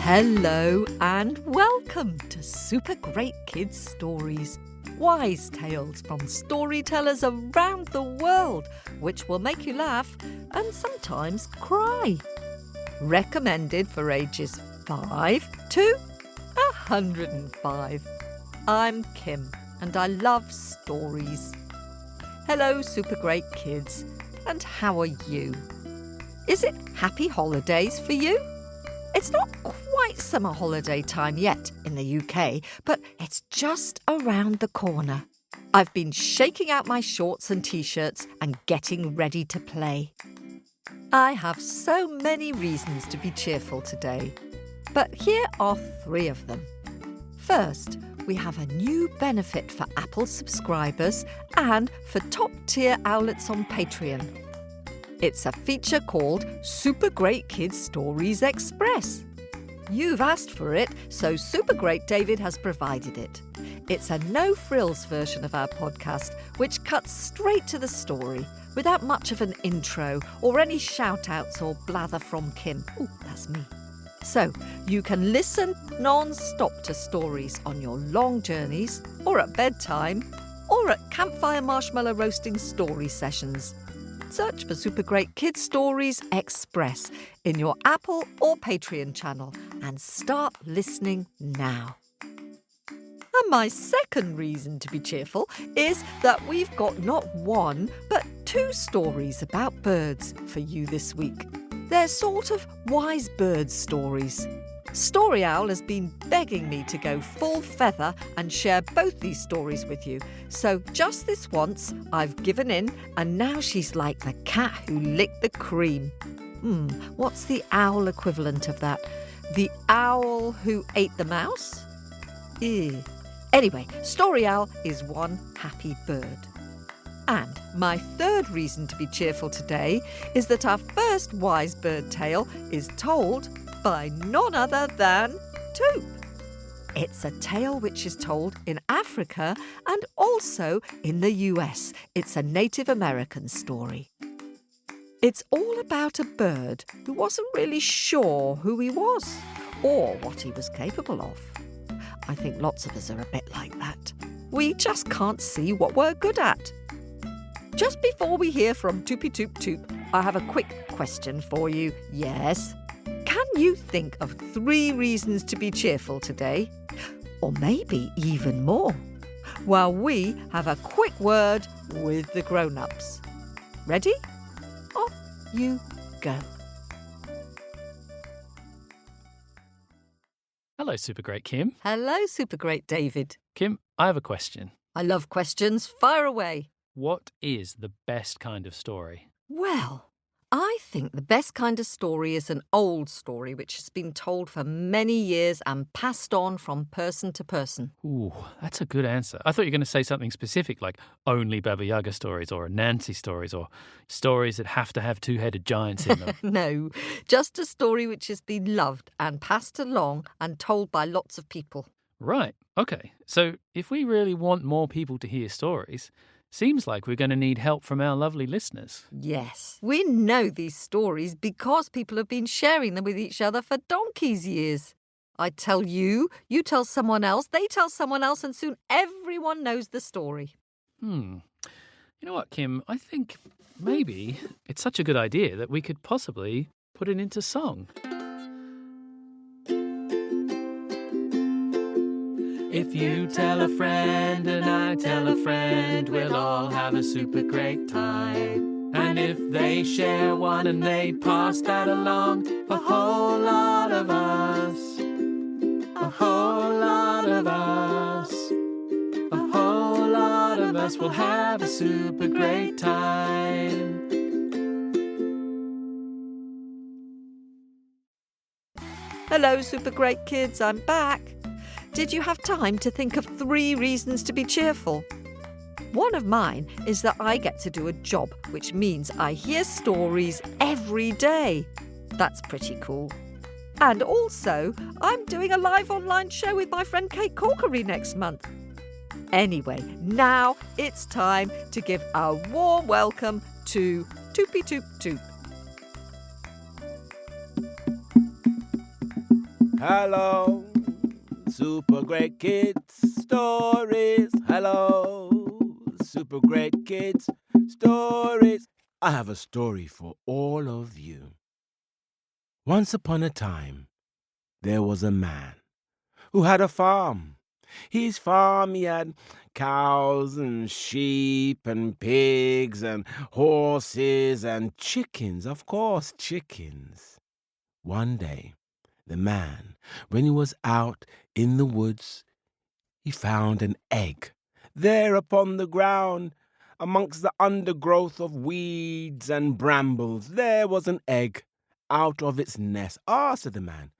Hello and welcome to Super Great Kids Stories, wise tales from storytellers around the world, which will make you laugh and sometimes cry. Recommended for ages 5 to 105. I'm Kim and I love stories. Hello, Super Great Kids, and how are you? Is it happy holidays for you? It's not quite summer holiday time yet in the UK, but it's just around the corner. I've been shaking out my shorts and t-shirts and getting ready to play. I have so many reasons to be cheerful today, but here are 3 of them. First, we have a new benefit for Apple subscribers and for top-tier owlets on Patreon. It's a feature called Super Great Kids Stories Express. You've asked for it, so Super Great David has provided it. It's a no-frills version of our podcast, which cuts straight to the story, without much of an intro or any shout-outs or blather from Kim. Ooh, that's me. So, you can listen non-stop to stories on your long journeys, or at bedtime, or at campfire marshmallow roasting story sessions. Search for Super Great Kids Stories Express in your Apple or Patreon channel and start listening now. And my second reason to be cheerful is that we've got not 1 but 2 stories about birds for you this week. They're sort of wise bird stories. Story Owl has been begging me to go full feather and share both these stories with you. So just this once, I've given in, and now she's like the cat who licked the cream. What's the owl equivalent of that? The owl who ate the mouse? Ew. Anyway, Story Owl is one happy bird. And my third reason to be cheerful today is that our first wise bird tale is told by none other than Tuup. It's a tale which is told in Africa and also in the US. It's a Native American story. It's all about a bird who wasn't really sure who he was or what he was capable of. I think lots of us are a bit like that. We just can't see what we're good at. Just before we hear from Toopy Toop Toop, I have a quick question for you. Yes? Can you think of 3 reasons to be cheerful today? Or maybe even more? While we have a quick word with the grown-ups. Ready? Off you go. Hello, Super Great Kim. Hello, Super Great David. Kim, I have a question. I love questions. Fire away. What is the best kind of story? Well, I think the best kind of story is an old story which has been told for many years and passed on from person to person. Ooh, that's a good answer. I thought you were going to say something specific like only Baba Yaga stories or Nancy stories or stories that have to have 2-headed giants in them. No, just a story which has been loved and passed along and told by lots of people. Right, okay. So if we really want more people to hear stories, seems like we're going to need help from our lovely listeners. Yes, we know these stories because people have been sharing them with each other for donkey's years. I tell you, you tell someone else, they tell someone else, and soon everyone knows the story. You know what, Kim? I think maybe it's such a good idea that we could possibly put it into song. If you tell a friend and I tell a friend, we'll all have a super great time. And if they share one and they pass that along, a whole lot of us, a whole lot of us, a whole lot of us will have a super great time. Hello, Super Great Kids, I'm back. Did you have time to think of 3 reasons to be cheerful? One of mine is that I get to do a job, which means I hear stories every day. That's pretty cool. And also, I'm doing a live online show with my friend Kate Corkery next month. Anyway, now it's time to give a warm welcome to Toopy Toop Toop. Hello, super great kids stories. Hello, super great kids stories. I have a story for all of you. Once upon a time, there was a man who had a farm. His farm, he had cows and sheep and pigs and horses and chickens. Of course, chickens. One day, the man, when he was out in the woods, he found an egg there upon the ground, amongst the undergrowth of weeds and brambles. There was an egg out of its nest. "Ah," said the man,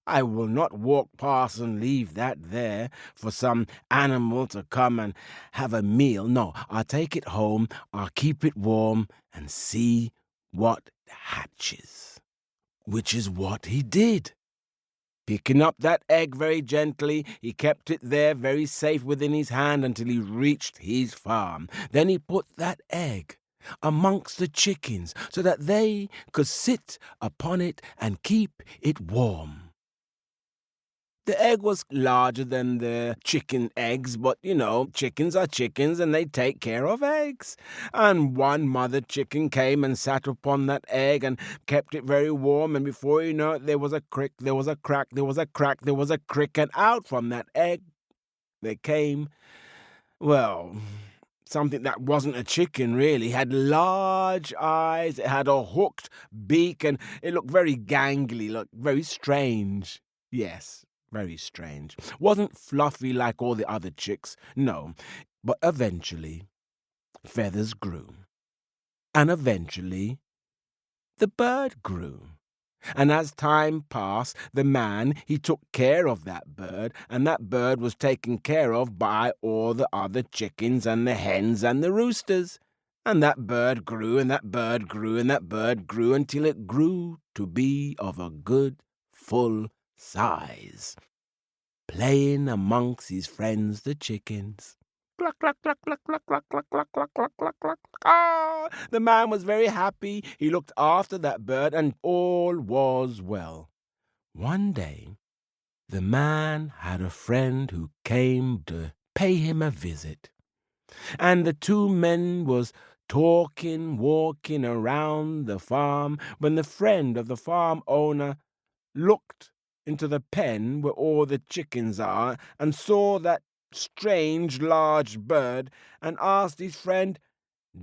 "I will not walk past and leave that there for some animal to come and have a meal. No, I'll take it home, I'll keep it warm and see what hatches." Which is what he did. Picking up that egg very gently, he kept it there very safe within his hand until he reached his farm. Then he put that egg amongst the chickens so that they could sit upon it and keep it warm. The egg was larger than the chicken eggs, but, chickens are chickens and they take care of eggs. And one mother chicken came and sat upon that egg and kept it very warm, and before you know it, there was a crick, there was a crack, there was a crack, there was a crick, and out from that egg there came, well, something that wasn't a chicken, really. It had large eyes, it had a hooked beak, and it looked very gangly, looked very strange. Yes, very strange. Wasn't fluffy like all the other chicks, no. But eventually, feathers grew. And eventually, the bird grew. And as time passed, the man, he took care of that bird, and that bird was taken care of by all the other chickens and the hens and the roosters. And that bird grew, and that bird grew, and that bird grew until it grew to be of a good, full size, playing amongst his friends the chickens. Cluck, cluck, cluck, cluck, cluck, cluck, cluck, cluck, cluck, cluck, cluck, cluck. Ah! The man was very happy. He looked after that bird, and all was well. One day, the man had a friend who came to pay him a visit, and the two men was walking around the farm, when the friend of the farm owner looked into the pen where all the chickens are and saw that strange large bird, and asked his friend,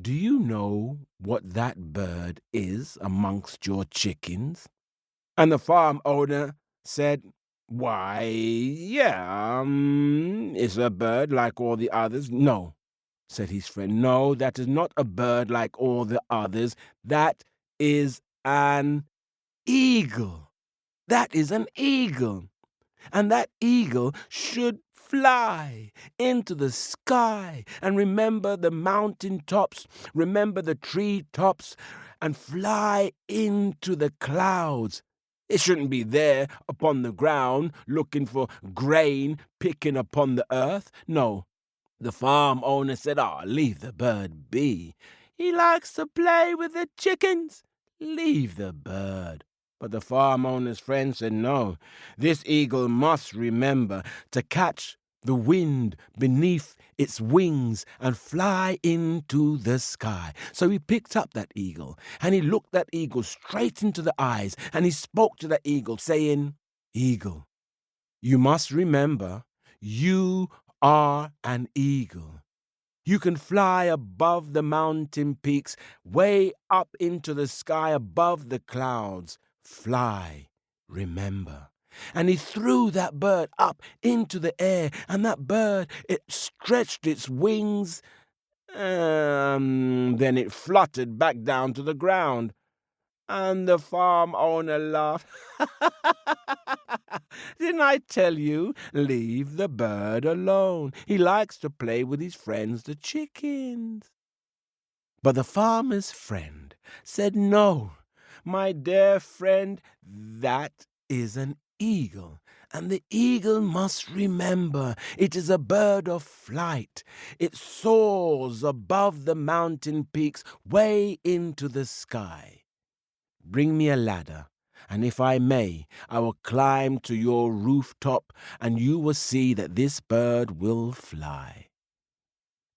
"Do you know what that bird is amongst your chickens?" And the farm owner said, "Why, yeah, it's a bird like all the others." "No," said his friend, "no, that is not a bird like all the others. That is an eagle. That is an eagle. And that eagle should fly into the sky and remember the mountain tops, remember the tree tops, and fly into the clouds. It shouldn't be there upon the ground looking for grain, picking upon the earth. No." The farm owner said, "Leave the bird be. He likes to play with the chickens. Leave the bird." But the farm owner's friend said, "No, this eagle must remember to catch the wind beneath its wings and fly into the sky." So he picked up that eagle, and he looked that eagle straight into the eyes, and he spoke to that eagle, saying, "Eagle, you must remember, you are an eagle. You can fly above the mountain peaks, way up into the sky above the clouds. Fly, remember." And he threw that bird up into the air, and that bird, it stretched its wings, then it fluttered back down to the ground. And the farm owner laughed. "Didn't I tell you? Leave the bird alone. He likes to play with his friends, the chickens." But the farmer's friend said, "No, my dear friend, that is an eagle, And the eagle must remember it is a bird of flight. It soars above the mountain peaks way into the sky. Bring me a ladder, and if I may, I will climb to your rooftop, and you will see that this bird will fly.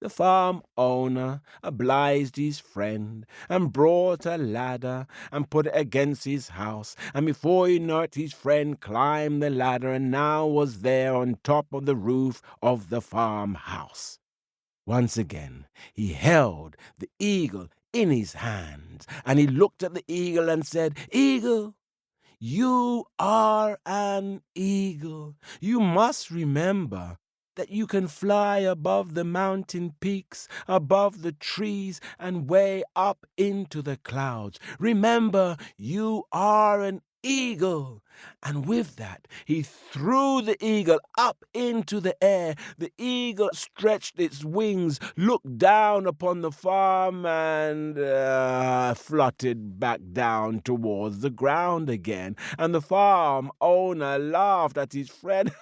The farm owner obliged his friend and brought a ladder and put it against his house, and before you know it, his friend climbed the ladder and now was there on top of the roof of the farmhouse. Once again, he held the eagle in his hands, and he looked at the eagle and said, "Eagle, you are an eagle. You must remember that you can fly above the mountain peaks, above the trees, and way up into the clouds. Remember, you are an eagle." And with that, he threw the eagle up into the air. The eagle stretched its wings, looked down upon the farm, and fluttered back down towards the ground again. And the farm owner laughed at his friend.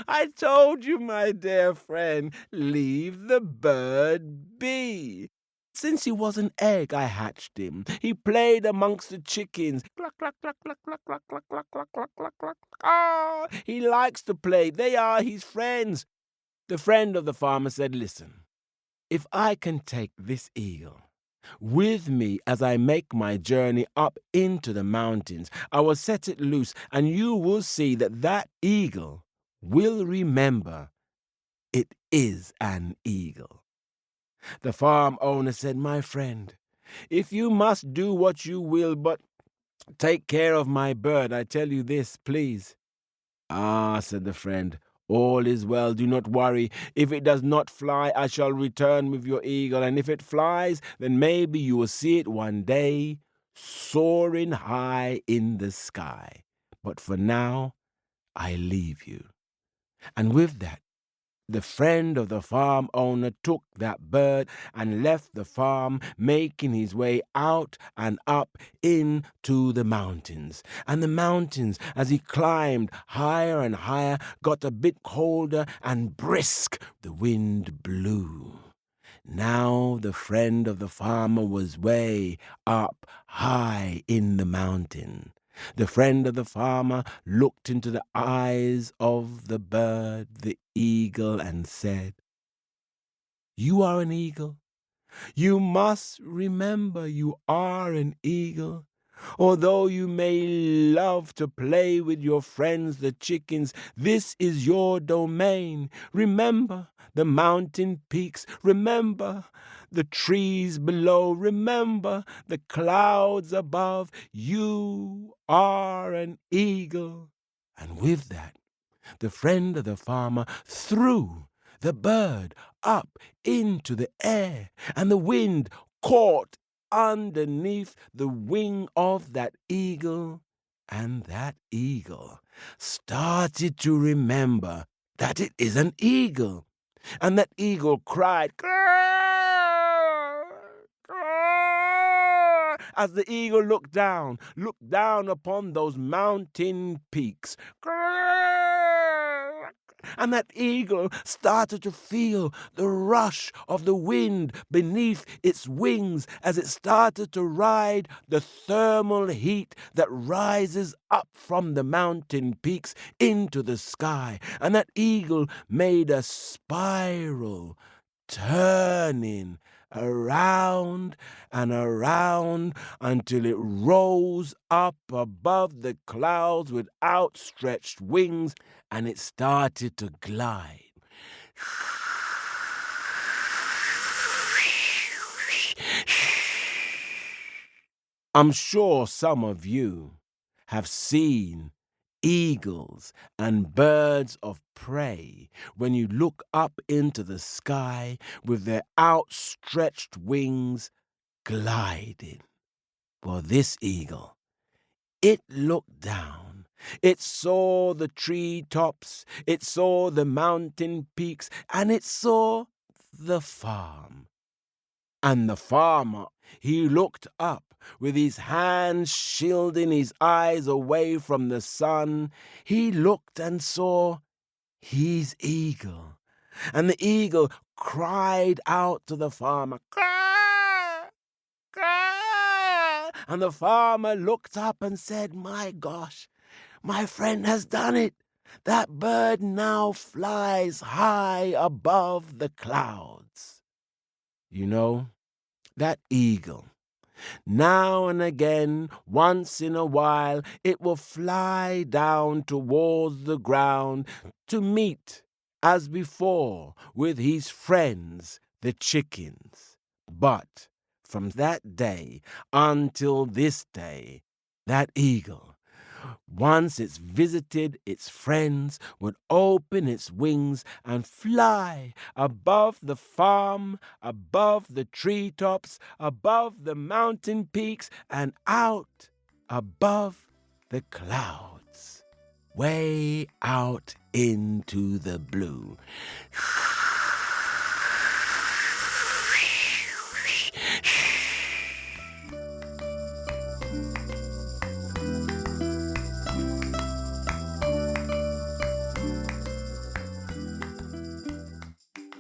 "I told you, my dear friend, leave the bird be. Since he was an egg, I hatched him. He played amongst the chickens. Cluck, cluck, cluck, cluck, cluck, cluck, cluck, cluck, cluck, cluck, cluck, cluck. Ah, he likes to play. They are his friends." The friend of the farmer said, "Listen, if I can take this eagle with me as I make my journey up into the mountains, I will set it loose, and you will see that that eagle will remember it is an eagle." The farm owner said, "My friend, if you must do what you will, but take care of my bird, I tell you this, please." "Ah," said the friend, "all is well, do not worry. If it does not fly, I shall return with your eagle, and if it flies, then maybe you will see it one day, soaring high in the sky. But for now, I leave you." And with that, the friend of the farm owner took that bird and left the farm, making his way out and up into the mountains. And the mountains, as he climbed higher and higher, got a bit colder and brisk. The wind blew. Now the friend of the farmer was way up high in the mountain. The friend of the farmer looked into the eyes of the bird, the eagle, and said, "You are an eagle. You must remember you are an eagle. Although you may love to play with your friends, the chickens, this is your domain. Remember the mountain peaks. Remember the trees below. Remember the clouds above. You are an eagle." And with that, the friend of the farmer threw the bird up into the air, and the wind caught underneath the wing of that eagle, and that eagle started to remember that it is an eagle, and that eagle cried, "Caw, caw," as the eagle looked down upon those mountain peaks. And that eagle started to feel the rush of the wind beneath its wings as it started to ride the thermal heat that rises up from the mountain peaks into the sky. And that eagle made a spiral, turning around and around until it rose up above the clouds with outstretched wings, and it started to glide. I'm sure some of you have seen eagles and birds of prey when you look up into the sky with their outstretched wings gliding. Well, this eagle, it looked down. It saw the tree tops, it saw the mountain peaks, and it saw the farm. And the farmer, he looked up with his hands shielding his eyes away from the sun. He looked and saw his eagle. And the eagle cried out to the farmer, "Caw! Caw!" And the farmer looked up and said, "My gosh, my friend has done it. That bird now flies high above the clouds." You know, that eagle, now and again, once in a while, it will fly down towards the ground to meet, as before, with his friends, the chickens. But from that day until this day, that eagle, once it's visited its friends, would open its wings and fly above the farm, above the treetops, above the mountain peaks, and out above the clouds, way out into the blue.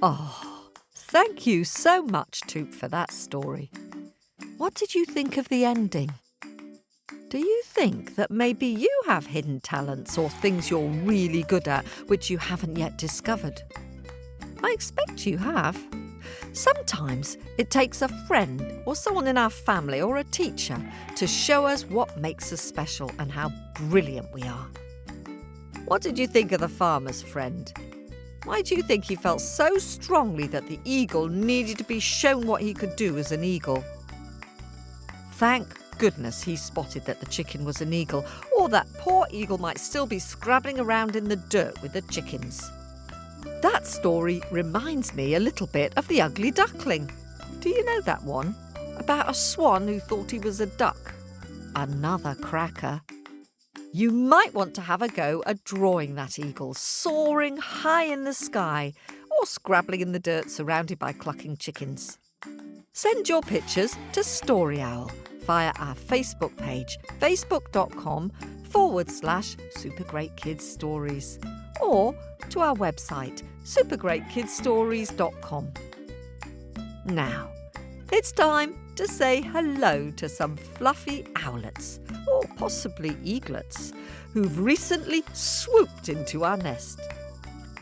Oh, thank you so much, Tuup, for that story. What did you think of the ending? Do you think that maybe you have hidden talents or things you're really good at which you haven't yet discovered? I expect you have. Sometimes it takes a friend or someone in our family or a teacher to show us what makes us special and how brilliant we are. What did you think of the farmer's friend? Why do you think he felt so strongly that the eagle needed to be shown what he could do as an eagle? Thank goodness he spotted that the chicken was an eagle, or that poor eagle might still be scrabbling around in the dirt with the chickens. That story reminds me a little bit of The Ugly Duckling. Do you know that one? About a swan who thought he was a duck. Another cracker. You might want to have a go at drawing that eagle soaring high in the sky or scrabbling in the dirt surrounded by clucking chickens. Send your pictures to Story Owl via our Facebook page, facebook.com/supergreatkidsstories, or to our website, supergreatkidsstories.com. Now, it's time to say hello to some fluffy owlets, or possibly eaglets, who've recently swooped into our nest.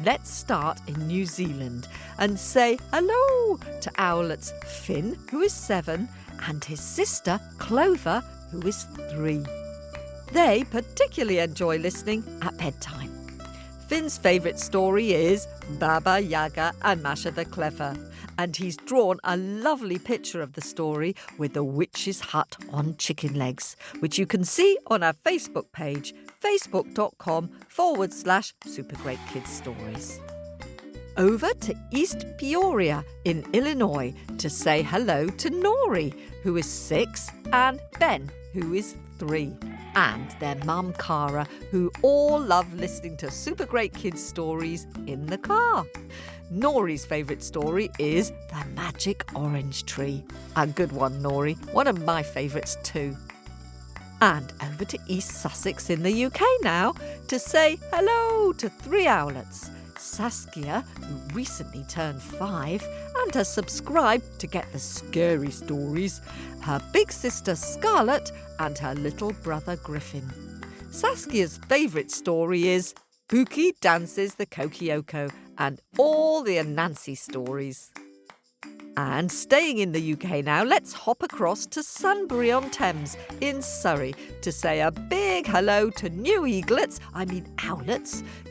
Let's start in New Zealand and say hello to owlets Finn, who is 7, and his sister Clover, who is 3. They particularly enjoy listening at bedtime. Finn's favourite story is Baba Yaga and Masha the Clever, and he's drawn a lovely picture of the story with the witch's hut on chicken legs, which you can see on our Facebook page, facebook.com/supergreatkidsstories. Over to East Peoria in Illinois to say hello to Nori, who is 6, and Ben, who is 3. And their mum, Cara, who all love listening to Super Great Kids stories in the car. Nori's favourite story is The Magic Orange Tree. A good one, Nori. One of my favourites too. And over to East Sussex in the UK now to say hello to 3 owlets. Saskia, who recently turned 5 and has subscribed to get the scary stories, her big sister Scarlett, and her little brother Griffin. Saskia's favourite story is Pookie Dances the Kokioko and all the Anansi stories. And staying in the UK now, let's hop across to Sunbury-on-Thames in Surrey to say a big hello to new owlets,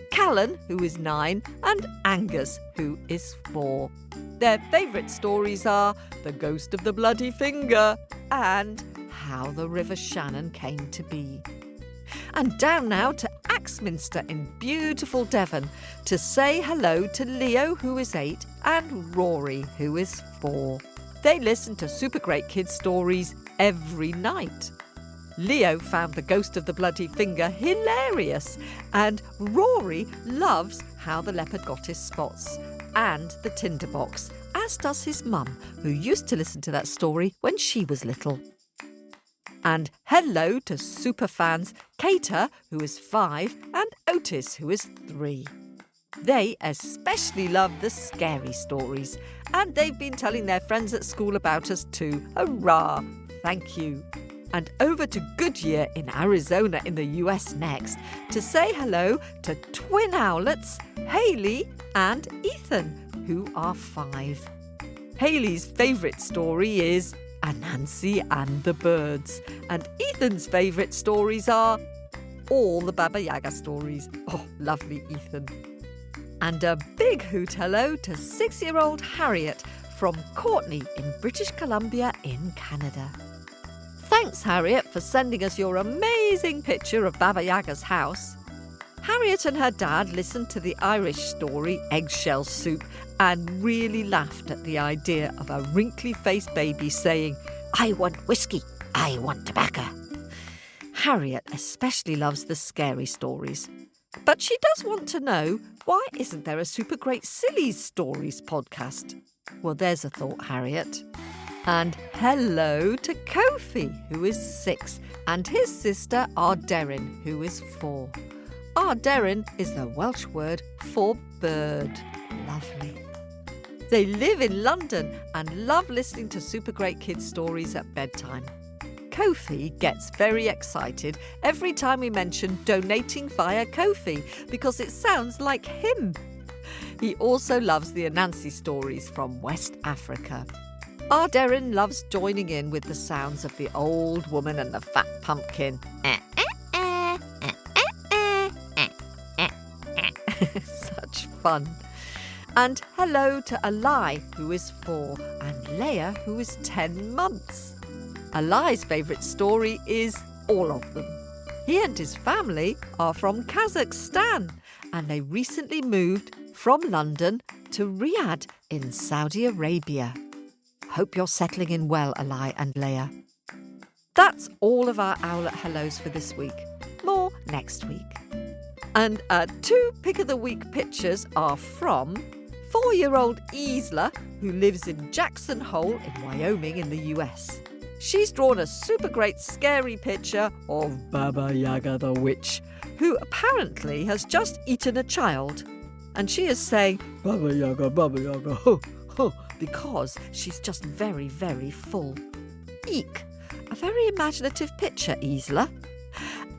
Callan, who is 9, and Angus, who is 4. Their favourite stories are The Ghost of the Bloody Finger and How the River Shannon Came to Be. And down now to Axminster in beautiful Devon to say hello to Leo, who is 8, and Rory, who is 4. They listen to Super Great Kids stories every night. Leo found The Ghost of the Bloody Finger hilarious, and Rory loves How the Leopard Got His Spots and The Tinderbox as does his mum, who used to listen to that story when she was little. And hello to superfans Kater, who is 5, and Otis, who is 3. They especially love the scary stories, and they've been telling their friends at school about us too. Hurrah! Thank you. And over to Goodyear in Arizona in the US next to say hello to twin owlets, Hayley and Ethan, who are 5. Hayley's favourite story is Anansi and the Birds, and Ethan's favourite stories are all the Baba Yaga stories. Oh, lovely Ethan. And a big hoot hello to 6-year-old Harriet from Courtney in British Columbia in Canada. Thanks, Harriet, for sending us your amazing picture of Baba Yaga's house. Harriet and her dad listened to the Irish story Eggshell Soup and really laughed at the idea of a wrinkly-faced baby saying, "I want whiskey, I want tobacco." Harriet especially loves the scary stories. But she does want to know, why isn't there a Super Great Silly Stories podcast? Well, there's a thought, Harriet. And hello to Kofi, who is 6, and his sister Arderin, who is 4. Arderin is the Welsh word for bird. Lovely. They live in London and love listening to Super Great Kids stories at bedtime. Kofi gets very excited every time we mention donating via Kofi because it sounds like him. He also loves the Anansi stories from West Africa. Arderin loves joining in with the sounds of the old woman and the fat pumpkin. Such fun. And hello to Alai, who is 4, and Leia, who is 10 months. Alai's favourite story is all of them. He and his family are from Kazakhstan, and they recently moved from London to Riyadh in Saudi Arabia. Hope you're settling in well, Alai and Leia. That's all of our Owlet Hellos for this week. More next week. And our 2 Pick of the Week pictures are from 4-year-old Isla, who lives in Jackson Hole in Wyoming in the US. She's drawn a super great scary picture of Baba Yaga the witch, who apparently has just eaten a child. And she is saying, Baba Yaga, ho, ho, because she's just very, very full. Eek! A very imaginative picture, Isla.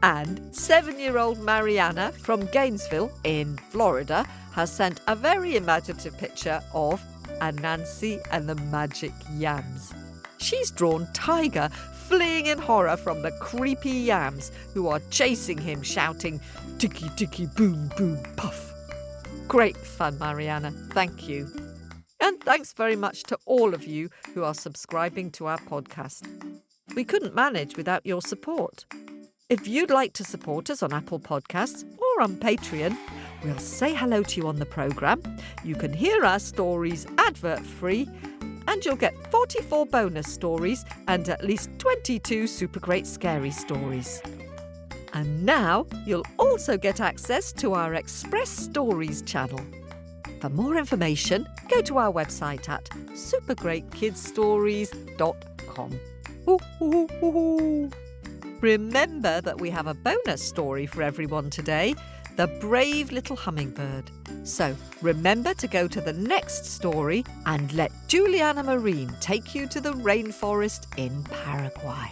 And 7-year-old Mariana from Gainesville in Florida has sent a very imaginative picture of Anansi and the magic yams. She's drawn Tiger fleeing in horror from the creepy yams who are chasing him, shouting, "Ticky, ticky, boom, boom, puff." Great fun, Mariana. Thank you. And thanks very much to all of you who are subscribing to our podcast. We couldn't manage without your support. If you'd like to support us on Apple Podcasts or on Patreon, we'll say hello to you on the programme. You can hear our stories advert-free, and you'll get 44 bonus stories and at least 22 super great scary stories. And now you'll also get access to our Express Stories channel. For more information, go to our website at supergreatkidsstories.com. Ooh, ooh, ooh, ooh. Remember that we have a bonus story for everyone today, The Brave Little Hummingbird. So remember to go to the next story and let Juliana Marine take you to the rainforest in Paraguay.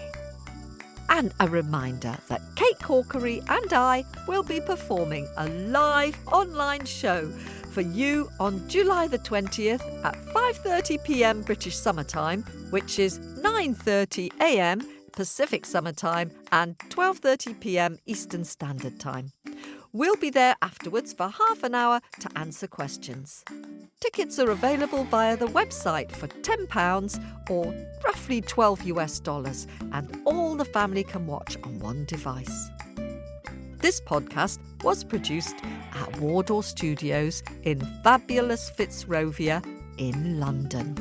And a reminder that Kate Corkery and I will be performing a live online show for you on July the 20th at 5:30 p.m. British Summer Time, which is 9:30 a.m. Pacific Summer Time and 12:30 p.m. Eastern Standard Time. We'll be there afterwards for half an hour to answer questions. Tickets are available via the website for £10 or roughly $12 and all the family can watch on one device. This podcast was produced at Wardour Studios in fabulous Fitzrovia in London.